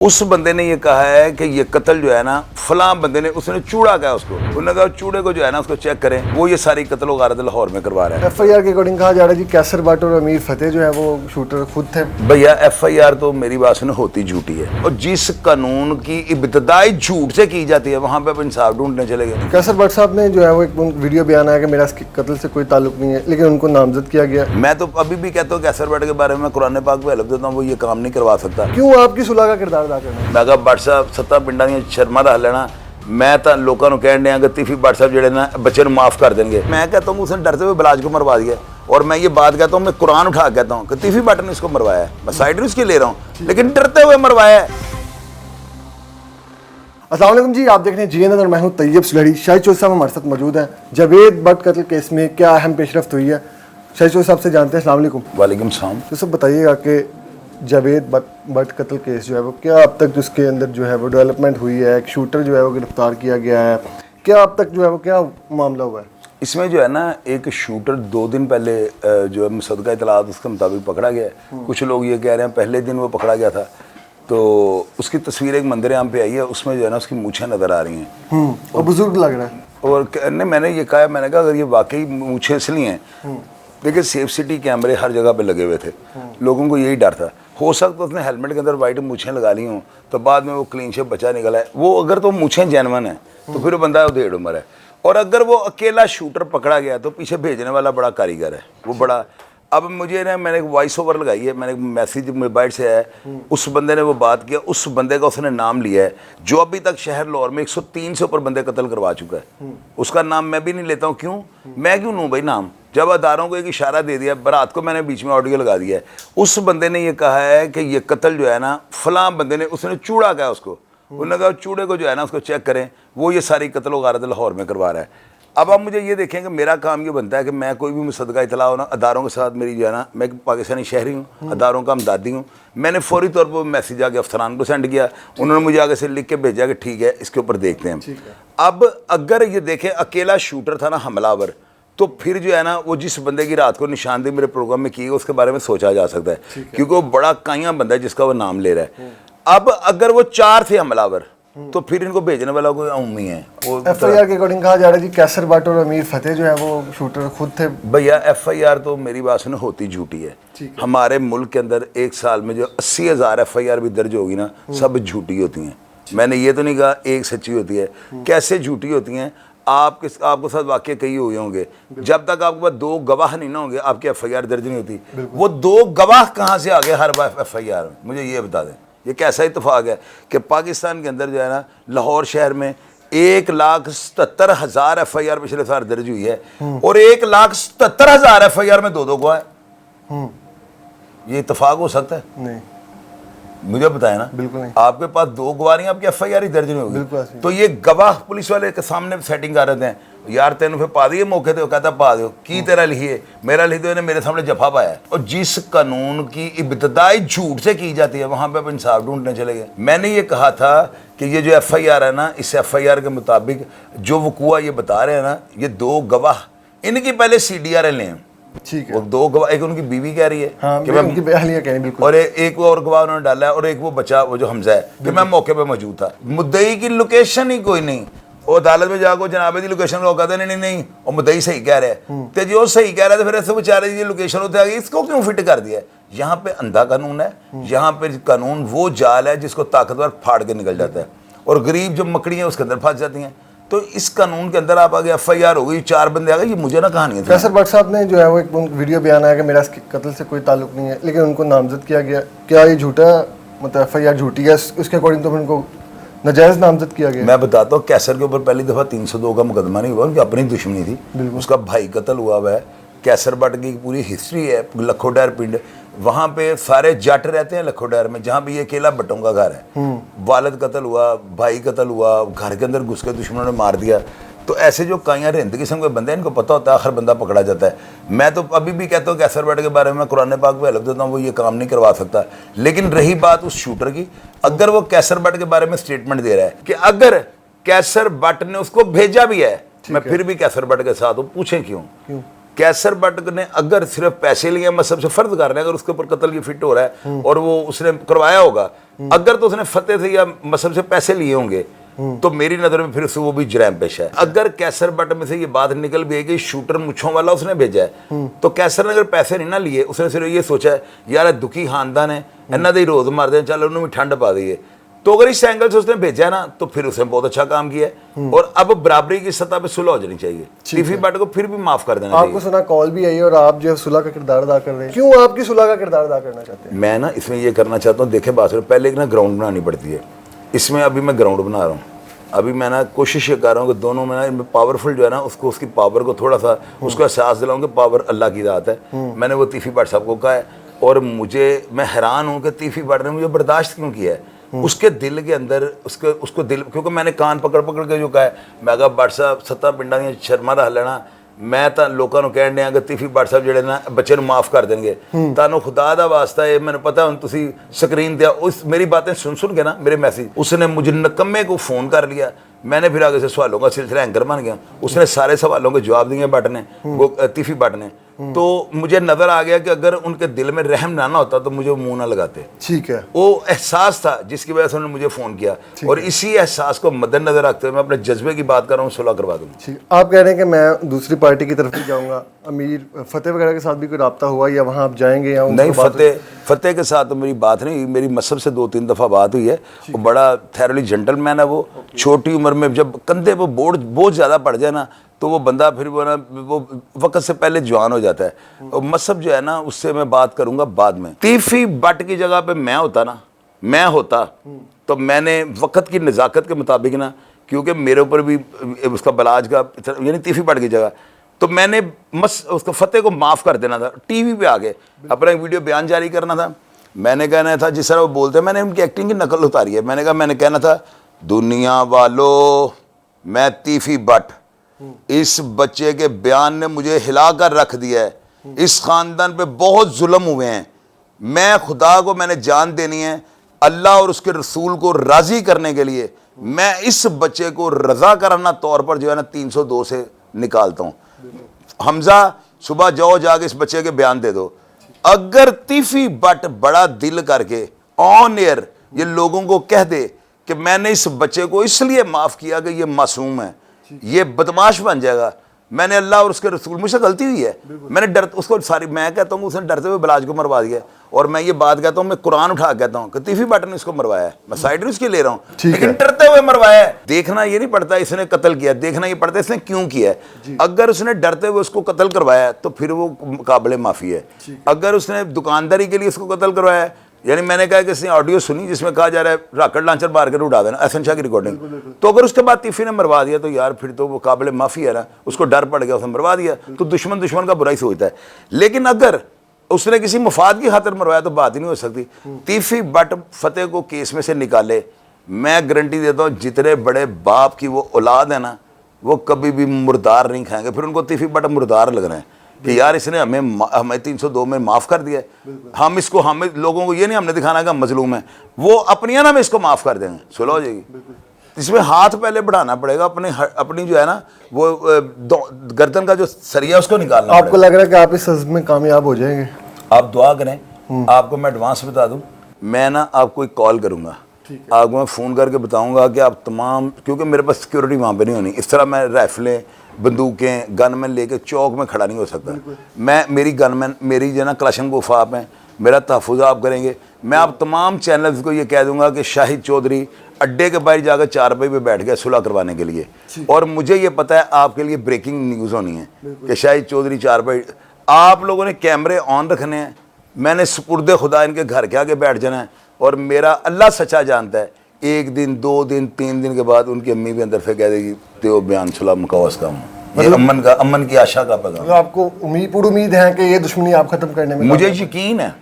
उस बंदे ने ये कहा है कि ये कत्ल जो है ना फलां बंदे ने उसने चूड़ा कहा उसको, उन्होंने कहा चूड़े को जो है ना उसको चेक करें, वो ये सारी कत्ल वारदात लाहौर में करवा रहा है। FIR के अकॉर्डिंग कहा जा रहा है जी कैसर बट और अमीर फतेह जो है वो शूटर खुद थे। भैया FIR तो मेरी बात सुनो होती झूठी है, और जिस कानून की इब्तदाई झूठ से की जाती है वहाँ पे आप इंसाफ ढूंढने चले गए। कैसर बट साहब ने जो है वो एक वीडियो बयान आया कि मेरा इसके कत्ल से कोई ताल्लुक नहीं है, लेकिन उनको नामजद किया गया। मैं तो अभी भी कहता हूँ कैसर बट के बारे में कुरान पाक में हलफ देता हूँ, वो ये काम नहीं करवा सकता। क्यों आपकी सुलह का किरदार अदा करना? मैं कहा बट साहब 70 पिंडां दी शर्मा रख लेना, मैं तो लोगों को कहन दिया कि तीफी बट साहब जो ना बच्चे को माफ़ कर देंगे। मैं कहता हूँ उसने डरते हुए बिलाज को मरवा दिया, और मैं ये बात कहता हूँ, मैं कुरान उठा कहता हूँ कि तीफी बट ने इसको मरवाया है, मैं साइड उसकी ले रहा हूँ, लेकिन डरते हुए मरवाया है। अस्सलाम वालेकुम जी, आप देख रहे हैं GNN और मैं हूँ तैयब सुलहरी। शाहिद चौधरी साहब हमारे साथ मौजूद हैं। जावेद बट कत्ल केस में क्या अहम पेशरफ्त हुई है, शाहिद चौधरी साहब से जानते हैं। अस्सलाम वालेकुम। वालेकुम सलाम। तो सब बताइएगा कि जावेद बट कत्ल केस जो है वो क्या अब तक उसके अंदर जो है वो डेवलपमेंट हुई है, एक शूटर जो है वो गिरफ्तार किया गया है, क्या अब तक जो है वो क्या मामला हुआ है? इसमें जो है ना एक शूटर 2 दिन पहले जो है मुसद्दका इतलात उसके मुताबिक पकड़ा गया है। कुछ लोग ये कह रहे हैं पहले दिन वो पकड़ा गया था, तो उसकी तस्वीर एक मंदिर आम पे आई है, उसमें जो है ना उसकी मूछें नज़र आ रही हैं और बुजुर्ग लग रहा है। और मैंने ये कहा, मैंने कहा अगर ये वाकई मूछें इसलिए हैं, देखिए सेफ सिटी कैमरे हर जगह पे लगे हुए थे, लोगों को यही डर था, हो सकता उसने हेलमेट के अंदर वाइट मूछें लगा ली हों, तो बाद में वो क्लीन शेप बचा निकला है। वो अगर तो मूछें जेनवन है तो फिर वो बंदा उधेड़ उम्र है, और अगर वो अकेला शूटर पकड़ा गया तो पीछे भेजने वाला बड़ा कारीगर है, वो बड़ा। अब मुझे ना मैंने एक वॉइस ओवर लगाई है, मैंने मैसेज मोबाइल से है, उस बंदे ने वो बात किया, उस बंदे का उसने नाम लिया है जो अभी तक शहर लाहौर में 103 से ऊपर बंदे कत्ल करवा चुका है। उसका नाम मैं भी नहीं लेता हूँ, क्यों मैं क्यों लूँ भाई नाम, जब अदारों को एक इशारा दे दिया, रात को मैंने बीच में ऑडियो लगा दिया है। उस बंदे ने ये कहा है कि ये कत्ल जो है ना फलां बंदे ने, उसने चूड़ा कहा उसको, उन्होंने कहा चूड़े को जो है ना उसको चेक करें, वो ये सारी कत्ल वारदात लाहौर में करवा रहा है। अब आप मुझे ये देखें कि मेरा काम ये बनता है कि मैं कोई भी मुसद्दका इतला हो ना, अदारों के साथ मेरी जो है ना, मैं पाकिस्तानी शहरी हूँ, अदारों का हमदादी हूँ, मैंने फौरी तौर पर मैसेज आगे अफसरान को सेंड किया, उन्होंने मुझे आगे से लिख के भेजा कि ठीक है इसके ऊपर देखते हैं। अब अगर ये देखें अकेला शूटर था ना हमलावर, तो फिर जो है ना वो जिस बंदे की रात को निशानदेही मेरे प्रोग्राम में की है उसके बारे में सोचा जा सकता है, क्योंकि वो बड़ा काइयां बंदा है जिसका वो नाम ले रहा है। अब अगर वो 4 थे हमलावर, तो फिर इनको भेजने वाला कोई उम्मी है। FIR के अकॉर्डिंग कहा जा रहा है जी कैसर बट और अमीर फतेह जो है वो शूटर खुद थे। भैया FIR तो मेरी बात सुनो होती झूठी है। हमारे मुल्क के अंदर एक साल में जो 80,000 FIR भी दर्ज होगी ना, सब झूठी होती हैं। मैंने ये तो नहीं कहा एक सच्ची होती है, कैसे झूठी होती हैं। आपको साथ वाकई कई हुए होंगे, जब तक आपके पास 2 गवाह नहीं ना होंगे आपकी FIR दर्ज नहीं होती। वो 2 गवाह कहाँ से आ गए हर बार FIR में, मुझे ये बता दें। ये कैसा इत्तेफाक है कि पाकिस्तान के अंदर जो है ना लाहौर शहर में 1,77,000 FIR पिछले साल दर्ज हुई है, और 1,77,000 FIR में 2 गवाह है। ये इत्तेफाक हो सकता है? नहीं, मुझे बताया ना। बिल्कुल नहीं। आपके पास 2 गवाह नहीं, आपकी FIR ही दर्ज नहीं होगी। तो ये गवाह पुलिस वाले के सामने सेटिंग कर रहे हैं, यार तेन फिर पा दिए मौके थे, कहता पा दो की तेरा लिखिए, मेरा लिख दो, मेरे सामने जफा पाया। और जिस कानून की इब्तदाई झूठ से की जाती है वहां पे आप इंसाफ ढूंढने चले गए। मैंने ये कहा था कि ये जो FIR है ना, इस FIR के मुताबिक जो वकूआ ये बता रहे हैं ना, ये 2 गवाह, इनकी पहले CDR लें। ठीक है, वो 2 गवाह, एक उनकी बीवी कह रही है कि मैं उनकी बयानियां कह रही, बिल्कुल, और एक वो और गवाह उन्होंने डाला है, और एक वो बचा वो जो हमजा है कि मैं मौके पे मौजूद था। मुद्दई की लोकेशन ही कोई नहीं, वो अदालत में जाकर जनाबे की लोकेशन को कहते नहीं, और मुद्दई सही कह रहा है, तो जो सही कह रहा है तो फिर ऐसे बेचारे ये लोकेशन होते आगे इसको क्यों फिट कर दिया? यहाँ पे अंधा कानून है, यहाँ पे कानून वो जाल है जिसको ताकतवर फाड़ के निकल जाता है, और गरीब जो मकड़ियाँ उसके अंदर फंस जाती हैं। तो इस कानून के अंदर आप आगे FIR हो गई, 4 बंदे आ गए, ये मुझे ना कहानी है। कैसर बट साहब ने जो है वो एक वीडियो बयान आया कि मेरा इसके कत्ल से कोई ताल्लुक नहीं है, लेकिन उनको नामजद किया गया। क्या ये झूठा, मतलब FIR झूठी है, उसके अकॉर्डिंग तो उनको नाजायज नामजद किया गया? मैं बताता हूँ, कैसर के ऊपर पहली दफ़ा 302 का मुकदमा नहीं हुआ, उनकी अपनी दुश्मनी थी, उसका भाई कत्ल हुआ हुआ है। कैसर बट की पूरी हिस्ट्री है, लखोडैर पिंड, वहाँ पे सारे जट रहते हैं लखोडैर में, जहाँ भी ये अकेला भट्टों का घर है। वालिद कत्ल हुआ, भाई कत्ल हुआ, घर के अंदर घुस के दुश्मनों ने मार दिया। तो ऐसे जो काइयाँ रिंद किस्म के बंदे हैं, इनको पता होता है आखिर बंदा पकड़ा जाता है। मैं तो अभी भी कहता हूँ कैसर बट के बारे में कुरान पाक में हलफ देता हूँ, वो ये काम नहीं करवा सकता। लेकिन रही बात उस शूटर की, अगर वो कैसर बट के बारे में स्टेटमेंट दे रहा है कि अगर कैसर बट ने उसको भेजा भी है, मैं फिर भी कैसर बट के साथ हूँ, पूछें क्यों? कैसर बट ने अगर सिर्फ पैसे लिए मसहब से फर्ज कर रहे हैं, अगर उसके ऊपर कत्ल की फिट हो रहा है और वो उसने करवाया होगा, अगर तो उसने फतेह से या मसहब से पैसे लिए होंगे तो मेरी नज़र में फिर से वो भी जुर्म पेश है। अगर कैसर बट में से ये बात निकल भी है कि शूटर मुच्छों वाला उसने भेजा है, तो कैसर ने अगर पैसे नहीं ना लिए, उसने सिर्फ ये सोचा है यार दुखी खानदान है, इन्हों दे रोज़ मार दें, चल उन्होंने भी ठंड पा दी है, तो अगर इस एंगल से उसने भेजा है ना, तो फिर उसने बहुत अच्छा काम किया है। और अब बराबरी की सतह पे सुलह हो जानी चाहिए, टीफी बट को फिर भी माफ कर देना चाहिए। आपको सुना कॉल भी आई और आप जो है सुलह का किरदार अदा कर रहे हैं, क्यों आपकी सुलह का किरदार अदा करना चाहते हैं? मैं ना इसमें ये करना चाहता हूँ, देखे बात पहले एक ना ग्राउंड बनानी पड़ती है, इसमें अभी मैं ग्राउंड बना रहा हूँ। अभी मैं ना कोशिश ये कर रहा हूँ कि दोनों में ना पावरफुल जो है ना, उसको उसकी पावर को थोड़ा सा उसको एहसास दिलाऊँ कि पावर अल्लाह की ज़ात है। मैंने वो तीफी भट्ट साहब को कहा है, और मैं हैरान हूँ कि तीफी भट्ट ने मुझे बर्दाश्त क्यों किया है। उसके दिल के अंदर उसको दिल, क्योंकि मैंने कान पकड़ पकड़ के जो कहा है, मैं कहा भट्ट साहब 7 पिंडां दी शर्मा रख लेना, मैं तो लोगों को कहण दिया कि तीफी भट्ट साहब ਜਿਹੜੇ ना बच्चे ਨੂੰ माफ़ कर देंगे, ਤੁਹਾਨੂੰ खुदा ਦਾ वास्ता है, मैंने पता हूँ तुसी स्क्रीन दिया उस मेरी बातें सुन के ना मेरे मैसेज, उसने मुझे नकम्मे को फ़ोन कर लिया, मैंने फिर आगे से सवालों का सिलसिला एंकर बन गया, उसने सारे सवालों के जवाब दिए भट्ट ने, वो तीफी भट्ट ने। तो मुझे नज़र आ गया कि अगर उनके दिल में रहम ना होता तो मुझे मुंह ना लगाते। ठीक है, वो एहसास था जिसकी वजह से उन्होंने मुझे फ़ोन किया, और इसी एहसास को मद्देनजर रखते हुए मैं अपने जज्बे की बात कर रहा हूँ, सुलह करवा दूँगा। ठीक, आप कह रहे हैं कि मैं दूसरी पार्टी की तरफ भी जाऊँगा, अमीर फतेह वगैरह के साथ भी कोई रब्ता हुआ या वहाँ आप जाएंगे या नहीं? फतेह के साथ तो मेरी बात नहीं हुई, मेरी मसहब से 2-3 दफ़ा बात हुई है। वो बड़ा थैरोली जेंटलमैन है, वो छोटी उम्र में जब कंधे पर बोझ ज़्यादा पड़ जाए ना, तो वो बंदा फिर वो वक्त से पहले जवान हो जाता है। और मसहब जो है ना, उससे मैं बात करूँगा बाद में। तीफी भट्ट की जगह पे मैं होता तो मैंने वक्त की नज़ाकत के मुताबिक ना, क्योंकि मेरे ऊपर भी उसका बलाज का यानी तीफी भट्ट की जगह, तो मैंने उसको फतेह को माफ़ कर देना था, टीवी पे आके अपना एक वीडियो बयान जारी करना था। मैंने कहना था जिस तरह वो बोलते हैं, मैंने उनकी एक्टिंग की नकल उतारी है। मैंने कहना था, दुनिया वालों, मैं तीफी भट्ट, इस बच्चे के बयान ने मुझे हिला कर रख दिया है, इस ख़ानदान पे बहुत जुल्म हुए हैं, मैं खुदा को मैंने जान देनी है, अल्लाह और उसके रसूल को राज़ी करने के लिए मैं इस बच्चे को रज़ा कराना तौर पर जो है ना 302 से निकालता हूँ। हमजा सुबह जाओ जाके इस बच्चे के बयान दे दो। अगर तीफी भट्ट बड़ा दिल करके ऑन एयर ये लोगों को कह दे कि मैंने इस बच्चे को इसलिए माफ़ किया कि ये मासूम है, ये बदमाश बन जाएगा, मैंने अल्लाह और उसके रसूल, मुझसे गलती हुई है, मैंने उसको सारी, मैं कहता हूँ उसने डरते हुए बलाज को मरवा दिया। और मैं ये बात कहता हूँ, मैं कुरान उठा कहता हूँ कि तीफी भट्ट ने इसको मरवाया है, मैं साइड उसके ले रहा हूँ, लेकिन डरते हुए मरवाया है। देखना ये नहीं पड़ता इसने कत्ल किया, देखना ये पड़ता है इसने क्यों किया है। अगर उसने डरते हुए उसको कत्ल करवाया है तो फिर वो काबिल माफ़ी है। अगर उसने दुकानदारी के लिए उसको कत्ल करवाया है, यानी मैंने कहा कि इसने ऑडियो सुनी जिसमें कहा जा रहा है रॉकेट लॉन्चर मार कर उड़ा देना, एहसन शाह की रिकॉर्डिंग, तो अगर उसके बाद तीफी ने मरवा दिया तो यार फिर तो वो काबिल माफ़ी है ना, उसको डर पड़ गया, उसने मरवा दिया, तो दुश्मन का बुराई सोचता है। लेकिन अगर उसने किसी मुफाद की खातिर मरवाया तो बात ही नहीं हो सकती। तीफी भट्ट फतेह को केस में से निकाले, मैं गारंटी देता हूँ जितने बड़े बाप की वो औलाद है ना, वो कभी भी मुर्दार नहीं खाएंगे, फिर उनको तीफी भट्ट मुर्दार लग रहे हैं कि यार इसने हमें 302 में माफ़ कर दिया, हमें लोगों को ये नहीं हमने दिखाना कि मजलूम है, वो अपनी ना में इसको माफ़ कर देंगे, सुलह हो जाएगी। इसमें हाथ पहले बढ़ाना पड़ेगा, अपनी जो है ना वो गर्दन का जो सरिया उसको निकालना। आपको लग रहा है कि आप इस अज़्म में कामयाब हो जाएंगे? आप दुआ करें। आपको मैं एडवांस बता दूं, मैं ना आपको एक कॉल करूंगा, आपको मैं फ़ोन करके बताऊंगा कि आप तमाम, क्योंकि मेरे पास सिक्योरिटी वहाँ पे नहीं होनी, इस तरह मैं राइफलें बंदूकें गनमैन लेके चौक में खड़ा नहीं हो सकता। मेरी गनमैन मेरी जो ना कलाशन गोफा आप हैं, मेरा तहफ़्फ़ुज़ आप करेंगे। मैं आप तमाम चैनल्स को ये कह दूंगा कि शाहिद चौधरी अड्डे के बाहर जाकर 4 पे बैठ गया सुलह करवाने के लिए, और मुझे ये पता है आपके लिए ब्रेकिंग न्यूज़ होनी है कि शाहिद चौधरी 4 पे, आप लोगों ने कैमरे ऑन रखने हैं, मैंने सुपुर्दे खुदा इनके घर के आगे बैठ जाना है, और मेरा अल्लाह सच्चा जानता है 1 दिन 2 दिन 3 दिन के बाद उनकी अम्मी भी अंदर से कह देगी तो बयान सुलह मुकव्वस का हूँ। ये अमन की आशा का पैगाम। आपको पूरी उम्मीद है कि ये दुश्मनी आप खत्म करने में? मुझे यकीन है।